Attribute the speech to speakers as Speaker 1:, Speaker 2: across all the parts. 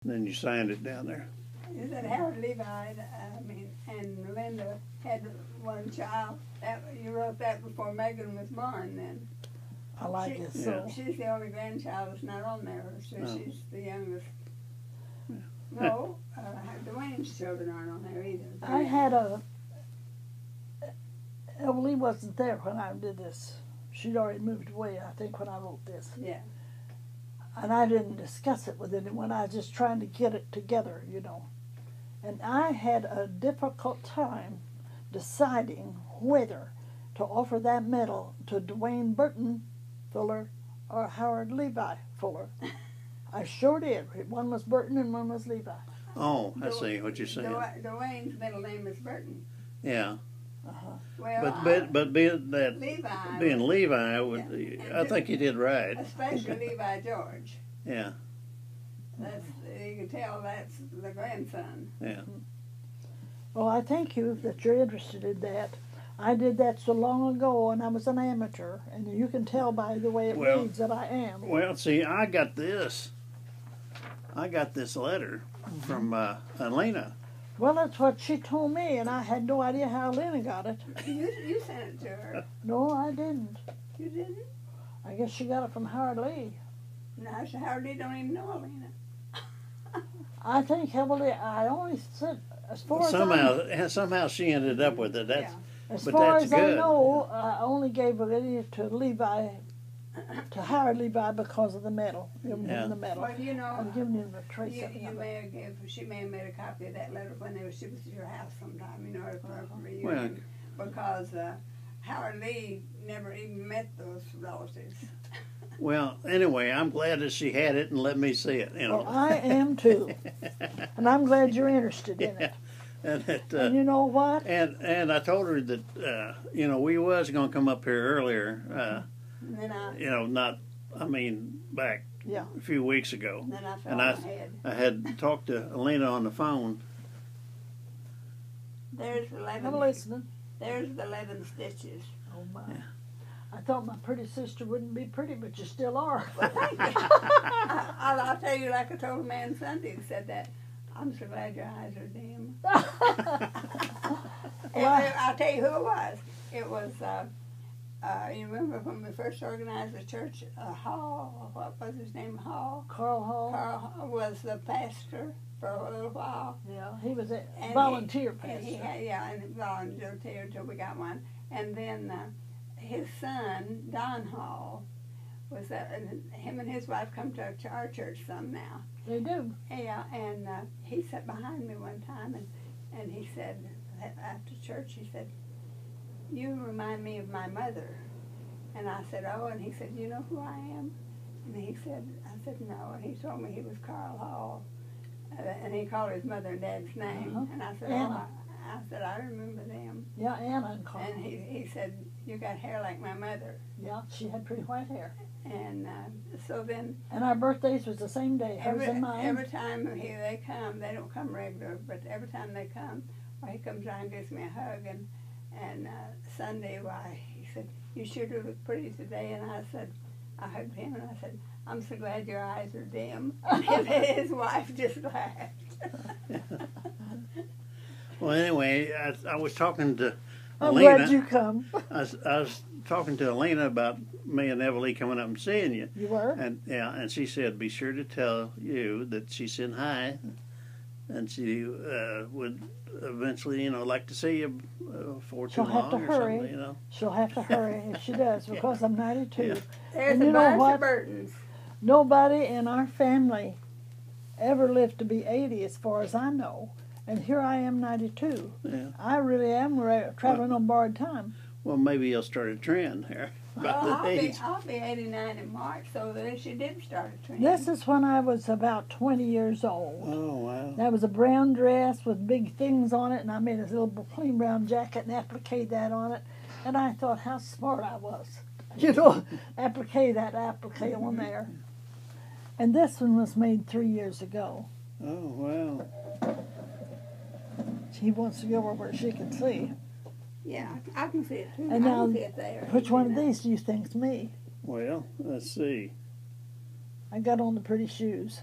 Speaker 1: Then you signed it down there.
Speaker 2: Is that Howard Levi? And Linda had one child. You wrote that before Megan was born. Then
Speaker 3: I like it so.
Speaker 2: She's the only grandchild that's not on there. So
Speaker 1: Oh.
Speaker 2: she's the youngest. No, Dwayne's children aren't on there either.
Speaker 3: I had Emily wasn't there when I did this. She'd already moved away, I think, when I wrote this.
Speaker 2: Yeah.
Speaker 3: And I didn't discuss it with anyone. I was just trying to get it together, you know. And I had a difficult time deciding whether to offer that medal to Dwayne Burton Fuller or Howard Levi Fuller. I sure did. One was Burton and one was Levi.
Speaker 1: Oh, I see what you're saying.
Speaker 2: Dwayne's middle name is Burton.
Speaker 1: Yeah.
Speaker 3: Uh-huh.
Speaker 2: Well,
Speaker 1: But being that Levi, I think you did right.
Speaker 2: Especially Levi George.
Speaker 1: Yeah.
Speaker 2: You can tell that's the grandson.
Speaker 1: Yeah.
Speaker 3: Well, I thank you that you're interested in that. I did that so long ago, and I was an amateur, and you can tell by the way it reads that I am.
Speaker 1: Well, see, I got this letter from Elena.
Speaker 3: Well, that's what she told me, and I had no idea how Lena got it.
Speaker 2: You sent it to her.
Speaker 3: No, I didn't.
Speaker 2: You didn't?
Speaker 3: I guess she got it from Howard Lee.
Speaker 2: No, Howard Lee don't even know Elena.
Speaker 3: I think heavily. I only said as far as
Speaker 1: somehow she ended up with it. That's
Speaker 3: as
Speaker 1: but
Speaker 3: far
Speaker 1: that's
Speaker 3: as
Speaker 1: good.
Speaker 3: I know, I only gave it to Levi, to Howard Levi because of the medal. Giving him the medal.
Speaker 2: Well, you know,
Speaker 3: I'm giving him a trace of it.
Speaker 2: She may have made a copy of that letter when she was at your house sometime. You know, for reunion, because Howard Lee never even met those relatives.
Speaker 1: Well, anyway, I'm glad that she had it and let me see it. You know.
Speaker 3: Well, I am too, and I'm glad you're interested in it. And you know what?
Speaker 1: And I told her that we was going to come up here earlier. Back a few weeks ago.
Speaker 2: Then I fell on my head.
Speaker 1: I had talked to Elena on the phone.
Speaker 2: There's 11.
Speaker 3: I'm listening.
Speaker 2: There's the 11 stitches.
Speaker 3: Oh my! Yeah. I thought my pretty sister wouldn't be pretty, but you still are.
Speaker 2: Well, thank you. I'll tell you, like I told a man Sunday who said that, I'm so glad your eyes are dim. I'll tell you who it was. It was, you remember when we first organized the church, Hall, what was his name, Hall?
Speaker 3: Carl Hall.
Speaker 2: Carl was the pastor for a little while.
Speaker 3: Yeah, he was a volunteer pastor.
Speaker 2: And volunteer until we got one. And then his son, Don Hall, was and him and his wife come to our church some now.
Speaker 3: They do.
Speaker 2: Yeah, and he sat behind me one time, and he said, after church, he said, "You remind me of my mother." And I said, "Oh," and he said, "You know who I am?" And I said, "No," and he told me he was Carl Hall, and he called his mother and dad's name, and I said,
Speaker 3: Anna.
Speaker 2: I remember them.
Speaker 3: Yeah, Anna and Carl.
Speaker 2: And he said, "You got hair like my mother."
Speaker 3: Yeah, she had pretty white hair.
Speaker 2: And so then...
Speaker 3: And our birthdays was the same day, hers and mine.
Speaker 2: Every time they come, they don't come regular, but every time they come, he comes around and gives me a hug. And Sunday, he said, "You sure do look pretty today." And I hugged him, and I said, "I'm so glad your eyes are dim." And his wife just laughed.
Speaker 1: Well, anyway, I was talking to
Speaker 3: I'm
Speaker 1: Elena.
Speaker 3: glad you come.
Speaker 1: I was talking to Elena about me and Evalie coming up and seeing you.
Speaker 3: You were?
Speaker 1: And she said, "Be sure to tell you that she said hi, and she would eventually, like to see you before too long or something,
Speaker 3: She'll have to hurry if she does, because I'm 92.
Speaker 1: Yeah.
Speaker 2: There's a bunch of Burtons.
Speaker 3: Nobody in our family ever lived to be 80, as far as I know. And here I am, 92.
Speaker 1: Yeah.
Speaker 3: I really am traveling on borrowed time.
Speaker 1: Well, maybe you'll start a trend here about the age.
Speaker 2: I'll be 89 in March, so that she did start a trend.
Speaker 3: This is when I was about 20 years old.
Speaker 1: Oh, wow.
Speaker 3: That was a brown dress with big things on it, and I made a little plain brown jacket and appliqued that on it. And I thought how smart I was. Applique on there. And this one was made 3 years ago.
Speaker 1: Oh, wow.
Speaker 3: He wants to go over where she can see.
Speaker 2: Yeah, I can see it too.
Speaker 3: And now,
Speaker 2: I can see it there.
Speaker 3: Which one of these do you think's me?
Speaker 1: Well, let's see.
Speaker 3: I got on the pretty shoes.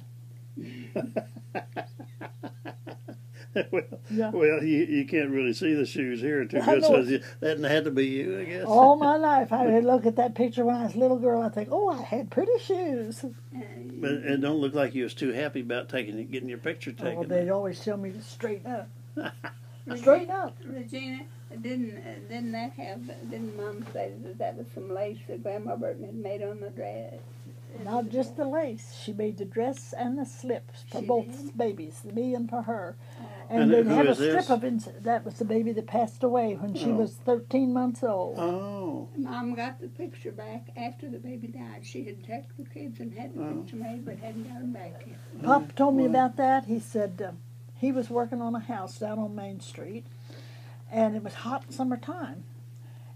Speaker 1: well,
Speaker 3: Yeah.
Speaker 1: well, you can't really see the shoes here too
Speaker 3: I
Speaker 1: good,
Speaker 3: know.
Speaker 1: so that had to be you, I guess.
Speaker 3: All my life, I would look at that picture when I was a little girl. I think, oh, I had pretty shoes.
Speaker 1: But it don't look like you was too happy about getting your picture taken.
Speaker 3: Well, they'd always tell me to straighten up. Straighten up.
Speaker 2: Regina, didn't Mom say that was some lace that Grandma Burton had made on the dress?
Speaker 3: Not just the lace. She made the dress and the slips for
Speaker 2: She
Speaker 3: both
Speaker 2: did?
Speaker 3: babies, me and for her.
Speaker 2: Oh.
Speaker 3: And
Speaker 1: And
Speaker 3: they
Speaker 1: who
Speaker 3: had a
Speaker 1: is this?
Speaker 3: strip of that was the baby that passed away when she
Speaker 1: Oh.
Speaker 3: was 13 months old.
Speaker 1: Oh,
Speaker 2: Mom got the picture back after the baby died. She had checked the kids and had the
Speaker 1: Oh.
Speaker 2: picture made, but hadn't got them back yet.
Speaker 3: Pop told me
Speaker 1: Well.
Speaker 3: about that. He said he was working on a house down on Main Street, and it was hot summertime.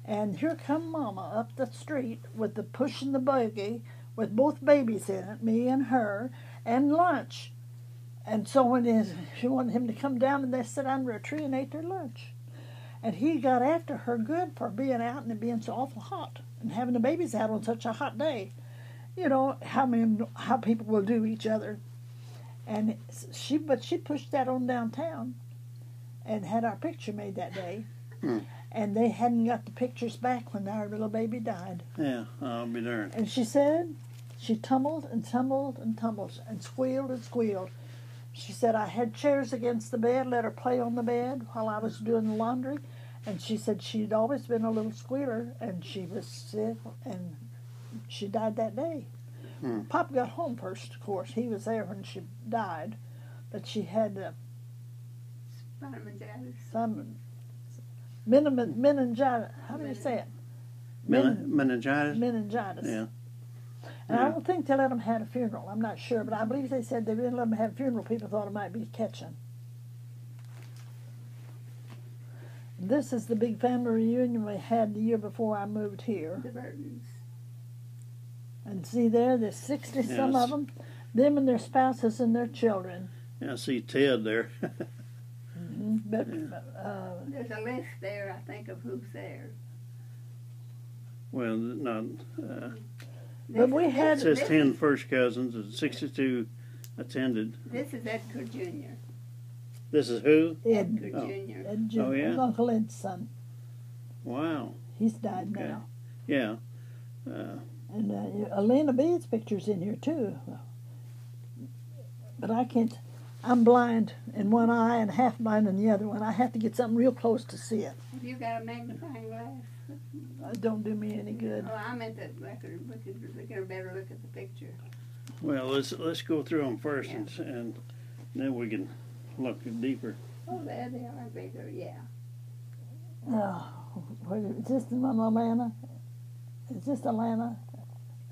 Speaker 3: And here come Mama up the street with the pushing the buggy with both babies in it, me and her, and lunch. And so she wanted him to come down, and they sat under a tree and ate their lunch. And he got after her good for being out and it being so awful hot and having the babies out on such a hot day. You know how people will do each other. And she pushed that on downtown and had our picture made that day.
Speaker 1: Hmm.
Speaker 3: And they hadn't got the pictures back when our little baby died.
Speaker 1: yeah, I'll be darned.
Speaker 3: And she said she tumbled and tumbled and tumbled and squealed and squealed. She said I had chairs against the bed, let her play on the bed while I was doing the laundry. And she said she'd always been a little squealer, and she was sick, and she died that day.
Speaker 1: Hmm.
Speaker 3: Pop got home first, of course. He was there when she died. But she had
Speaker 2: Meningitis.
Speaker 3: some meningitis. How do you say it?
Speaker 1: Meningitis?
Speaker 3: Meningitis.
Speaker 1: Yeah.
Speaker 3: And I
Speaker 1: Yeah.
Speaker 3: don't think they let them have a funeral. I'm not sure, but I believe they said they didn't let them have a funeral. People thought it might be catching. This is the big family reunion we had the year before I moved here.
Speaker 2: The Burtons.
Speaker 3: And see there's 60-some
Speaker 1: Yes.
Speaker 3: of them and their spouses and their children.
Speaker 1: Yeah, I see Ted there.
Speaker 3: But
Speaker 2: There's a list there, I think, of who's there.
Speaker 1: Well, not.
Speaker 3: But we had-
Speaker 1: It says 10 first cousins and 62 attended.
Speaker 2: This is Edgar Jr.
Speaker 1: This is who?
Speaker 2: Edgar
Speaker 1: Oh.
Speaker 2: Jr.
Speaker 3: Ed Jr.,
Speaker 1: Oh, yeah?
Speaker 3: Uncle Ed's son.
Speaker 1: Wow.
Speaker 3: He's died
Speaker 1: Okay.
Speaker 3: now.
Speaker 1: Yeah.
Speaker 3: And Elena B's picture's in here too. But I can't. I'm blind in one eye and half blind in the other one. I have to get something real close to see it.
Speaker 2: Have you got a magnifying glass?
Speaker 3: It don't do me any good.
Speaker 2: Oh, I meant that we could get a better look at the picture.
Speaker 1: Well, let's go through them first, and then we can look deeper.
Speaker 2: Oh, there they are, bigger, yeah.
Speaker 3: Is this the one, Atlanta? Is this Atlanta?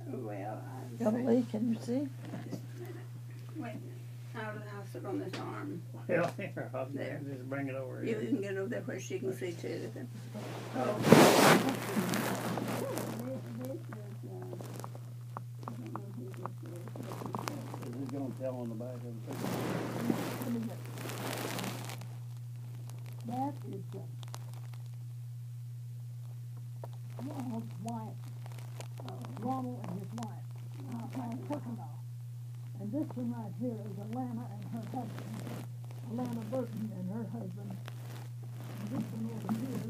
Speaker 2: Well,
Speaker 3: Emily, can you see?
Speaker 2: wait, I'll sit on this arm.
Speaker 1: Well, here, I'll
Speaker 2: There.
Speaker 1: just bring it over
Speaker 2: You
Speaker 1: here.
Speaker 2: can get over there where she can see too.
Speaker 1: Is it going to tell on the back of the picture?
Speaker 3: That is Ronald's wife. Ronald and his wife. Coconut. And this one right here is Alana and her husband. Alana Burton and her husband. And this one over here is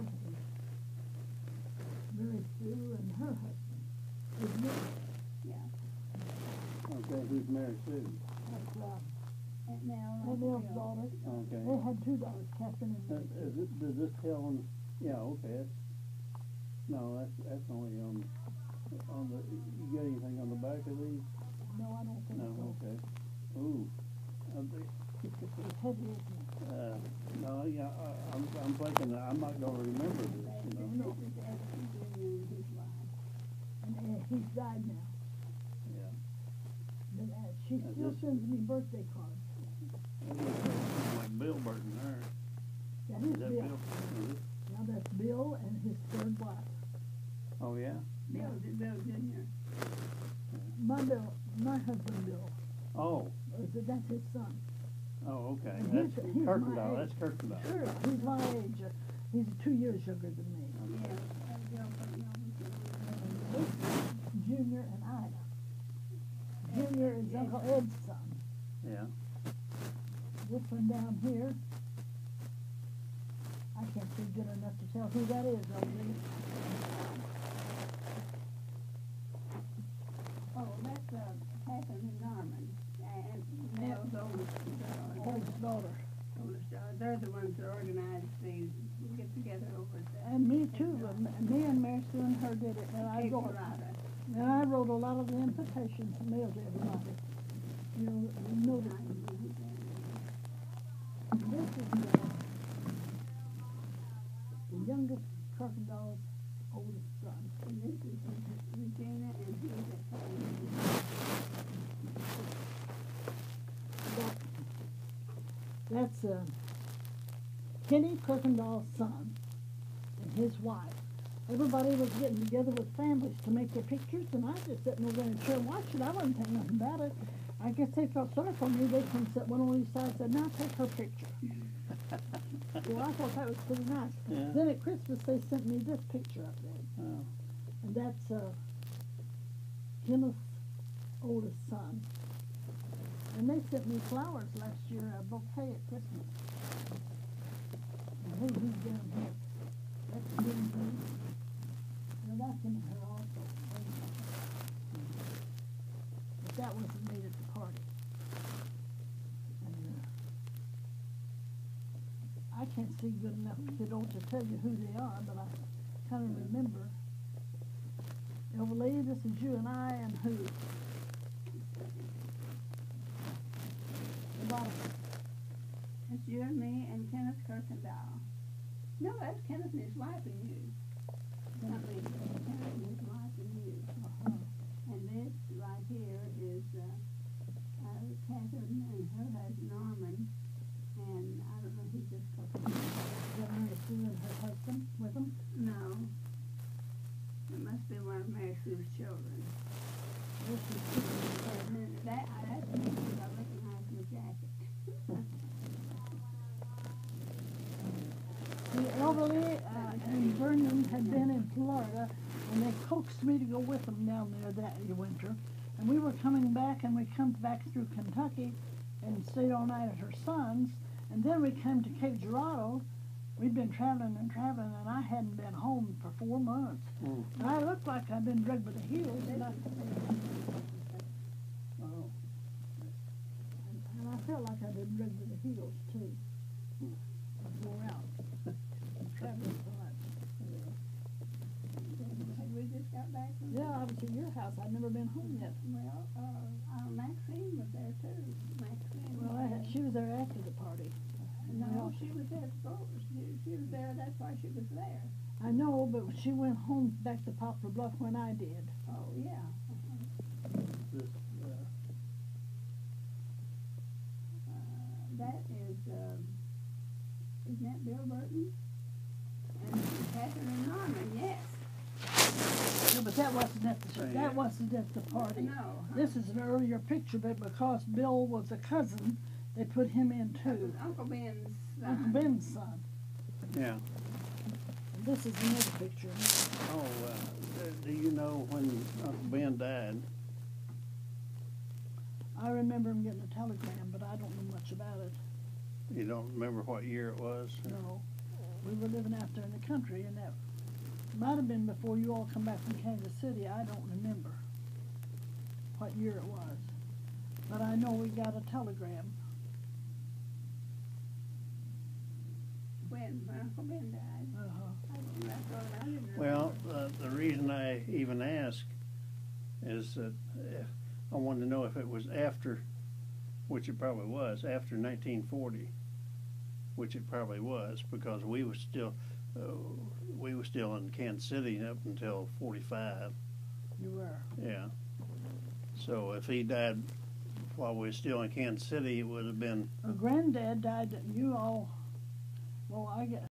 Speaker 3: Mary Sue and her husband. Is me.
Speaker 1: Okay, who's Mary Sue?
Speaker 3: That's
Speaker 2: And now,
Speaker 3: O'Neill's daughter.
Speaker 1: Okay.
Speaker 3: They had two daughters, Catherine and Mary.
Speaker 1: Does this tell on? Yeah, okay. No, that's only on the. You got anything on the back of these?
Speaker 3: No, I don't think
Speaker 1: No,
Speaker 3: so.
Speaker 1: okay. Ooh.
Speaker 3: It's heavy, isn't it?
Speaker 1: No, yeah, I'm thinking that I'm not going to remember this. You know.
Speaker 2: this is Edgar Jr. and his wife.
Speaker 3: And he's died now.
Speaker 1: Yeah.
Speaker 3: But she still sends me birthday cards.
Speaker 1: That looks like Bill Burton there.
Speaker 3: That
Speaker 1: Is
Speaker 3: is
Speaker 1: that
Speaker 3: Bill.
Speaker 1: Bill? Is it?
Speaker 3: Now that's Bill and his third wife.
Speaker 1: Oh yeah.
Speaker 2: Bill Jr.
Speaker 3: My husband Bill.
Speaker 1: Oh.
Speaker 3: That's his son.
Speaker 1: Oh, okay.
Speaker 3: And
Speaker 1: That's
Speaker 3: he's my
Speaker 1: Kirkendall.
Speaker 3: age.
Speaker 1: That's Kirkendall.
Speaker 3: Sure, he's my age. He's 2 years younger than me. Junior and Ida. Junior is Uncle Ed's son.
Speaker 1: Yeah.
Speaker 3: This one down here, I can't see good enough to tell who that is over there.
Speaker 2: Oh, that's Catherine and Norman, and Nell's oldest
Speaker 3: Daughter.
Speaker 2: oldest daughter. They're the ones that organized these get-together over at the
Speaker 3: And me too, but me and Mary Sue and her did it, and I wrote a lot of the invitations and mailed to everybody. You know that. This is the youngest Kirkendall's oldest son.
Speaker 2: And this is Regina, and he's at
Speaker 3: That's Kenny Kirkendall's son and his wife. Everybody was getting together with families to make their pictures, and I just sitting over there in a chair watching. I wasn't thinking nothing about it. I guess they felt sorry for me. They come sit one on each side and said, "Now take her picture." Well, I thought that was pretty nice.
Speaker 1: Yeah.
Speaker 3: Then at Christmas they sent me this picture up there.
Speaker 1: Oh.
Speaker 3: And that's Kenneth's oldest son. And they sent me flowers last year, a bouquet at Christmas. And who's down here? That's Jim Green. Now that's in her also. But that wasn't made at the party. And I can't see good enough to tell you who they are, but I kind of remember. Lee, this is you and I, and who? The bottom.
Speaker 2: It's you and me and Kenneth Kirkendall. No, that's Kenneth and his wife and you. Not me, Kenneth and his wife and you. And this right here is Catherine and her husband Norman, and I don't know who this couple is.
Speaker 3: Mary Sue and her husband with them?
Speaker 2: No. It must be one of Mary Sue's children.
Speaker 3: This is
Speaker 2: And then that's me, because I recognize my jacket.
Speaker 3: See, Elderly and Vernon had been in Florida, and they coaxed me to go with them down there that winter. And we were coming back, and we come back through Kentucky and stayed all night at her son's. And then we came to Cape Girardeau. We'd been traveling, and I hadn't been home for 4 months.
Speaker 1: Mm.
Speaker 3: And I looked like I'd been dragged by the heels, and I felt like I'd been dragged by the heels, too. I wore out. Traveling so much.
Speaker 2: We just got back from
Speaker 3: Yeah, I was at your house. I'd never been home yet.
Speaker 2: Well, Maxine was there too. Maxine.
Speaker 3: Well, she was there after the party.
Speaker 2: No, she was there before. She was there. That's why she was there.
Speaker 3: I know, but she went home back to Poplar Bluff when I did.
Speaker 2: Oh yeah.
Speaker 1: This,
Speaker 2: That is. Isn't that Bill Burton? And Catherine and Norman. Yes.
Speaker 3: Yeah, but that wasn't at the party.
Speaker 2: No.
Speaker 3: This is an earlier picture, but because Bill was a cousin, they put him in
Speaker 2: That
Speaker 3: too.
Speaker 2: was Uncle Ben's son.
Speaker 3: Uncle Ben's son.
Speaker 1: yeah.
Speaker 3: And this is another picture.
Speaker 1: Oh, do you know when Uncle Ben died?
Speaker 3: I remember him getting a telegram, but I don't know much about it.
Speaker 1: You don't remember what year it was?
Speaker 3: No. We were living out there in the country, and that might have been before you all come back from Kansas City. I don't remember what year it was. But I know we got a telegram.
Speaker 2: When Uncle Ben died. I didn't know.
Speaker 1: Well, the reason I even ask is that I wanted to know if it was after, which it probably was, after 1940, which it probably was, because we were still in Kansas City up until 45.
Speaker 3: You were.
Speaker 1: Yeah. So if he died while we were still in Kansas City, it would have been.
Speaker 3: Granddad died, you all, well, I guess